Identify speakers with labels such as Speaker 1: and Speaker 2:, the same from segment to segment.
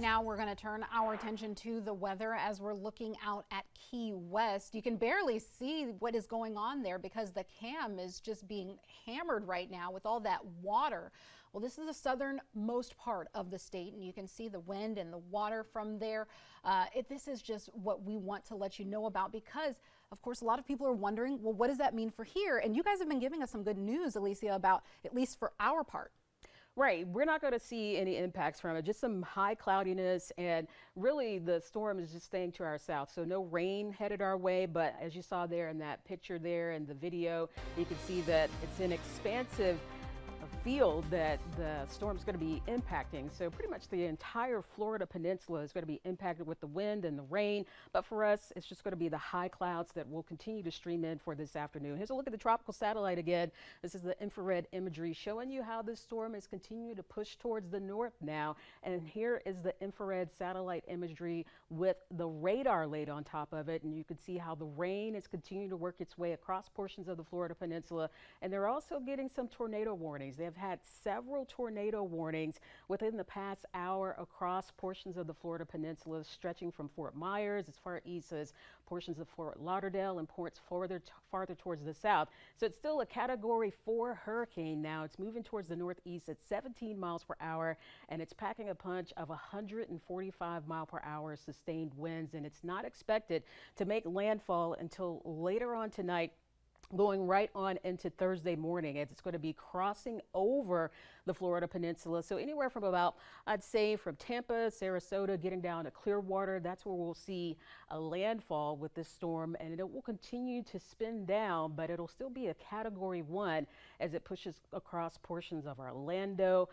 Speaker 1: Now we're going to turn our attention to the weather as we're looking out at Key West. You can barely see what is going on there because the cam is just being hammered right now with all that water. Well, this is the southernmost part of the state, and you can see the wind and the water from there. This is just what we want to let you know about because, of course, a lot of people are wondering, well, what does that mean for here? And you guys have been giving us some good news, Alicia, about at least for our part.
Speaker 2: Right. We're not going to see any impacts from it, just some high cloudiness, and really the storm is just staying to our south. So no rain headed our way, but as you saw there in that picture there in the video, you can see that it's an expansive field that the storm is going to be impacting. So pretty much the entire Florida peninsula is going to be impacted with the wind and the rain. But for us, it's just going to be the high clouds that will continue to stream in for this afternoon. Here's a look at the tropical satellite again. This is the infrared imagery showing you how this storm is continuing to push towards the north now. And here is the infrared satellite imagery with the radar laid on top of it. And you can see how the rain is continuing to work its way across portions of the Florida peninsula. And they're also getting some tornado warnings. They have had several tornado warnings within the past hour across portions of the Florida peninsula, stretching from Fort Myers as far east as portions of Fort Lauderdale and ports farther towards the south. So it's still a Category 4 hurricane now. It's moving towards the northeast at 17 miles per hour, and it's packing a punch of 145 mile per hour sustained winds, and it's not expected to make landfall until later on tonight, going right on into Thursday morning as it's going to be crossing over the Florida peninsula. So anywhere from about, I'd say from Tampa, Sarasota, getting down to Clearwater, that's where we'll see a landfall with this storm, and it will continue to spin down, but it'll still be a Category 1 as it pushes across portions of Orlando,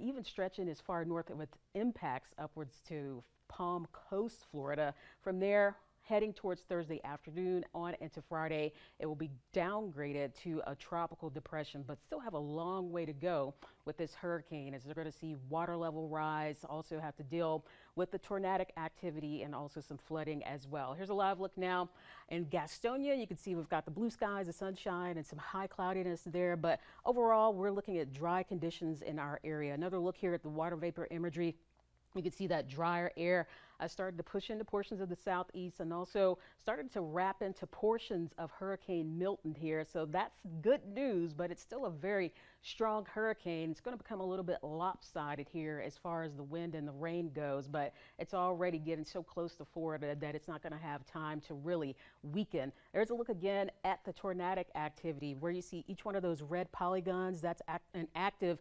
Speaker 2: even stretching as far north with impacts upwards to Palm Coast, Florida. From there, heading towards Thursday afternoon on into Friday, it will be downgraded to a tropical depression, but still have a long way to go with this hurricane as they're going to see water level rise, also have to deal with the tornadic activity and also some flooding as well. Here's a live look now in Gastonia. You can see we've got the blue skies, the sunshine, and some high cloudiness there, but overall we're looking at dry conditions in our area. Another look here at the water vapor imagery. You can see that drier air started to push into portions of the southeast and also started to wrap into portions of Hurricane Milton here. So that's good news, but it's still a very strong hurricane. It's going to become a little bit lopsided here as far as the wind and the rain goes, but it's already getting so close to Florida that it's not going to have time to really weaken. There's a look again at the tornadic activity where you see each one of those red polygons. That's an active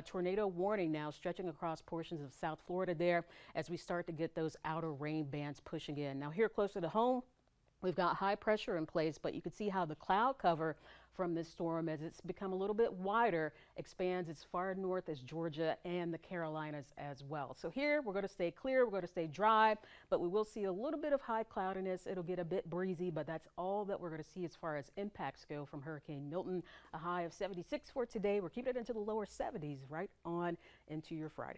Speaker 2: tornado warning now stretching across portions of South Florida there as we start to get those outer rain bands pushing in. Now here closer to home, we've got high pressure in place, but you can see how the cloud cover from this storm, as it's become a little bit wider, expands as far north as Georgia and the Carolinas as well. So here we're going to stay clear, we're going to stay dry, but we will see a little bit of high cloudiness. It'll get a bit breezy, but that's all that we're going to see as far as impacts go from Hurricane Milton. A high of 76 for today. We're keeping it into the lower 70s right on into your Friday.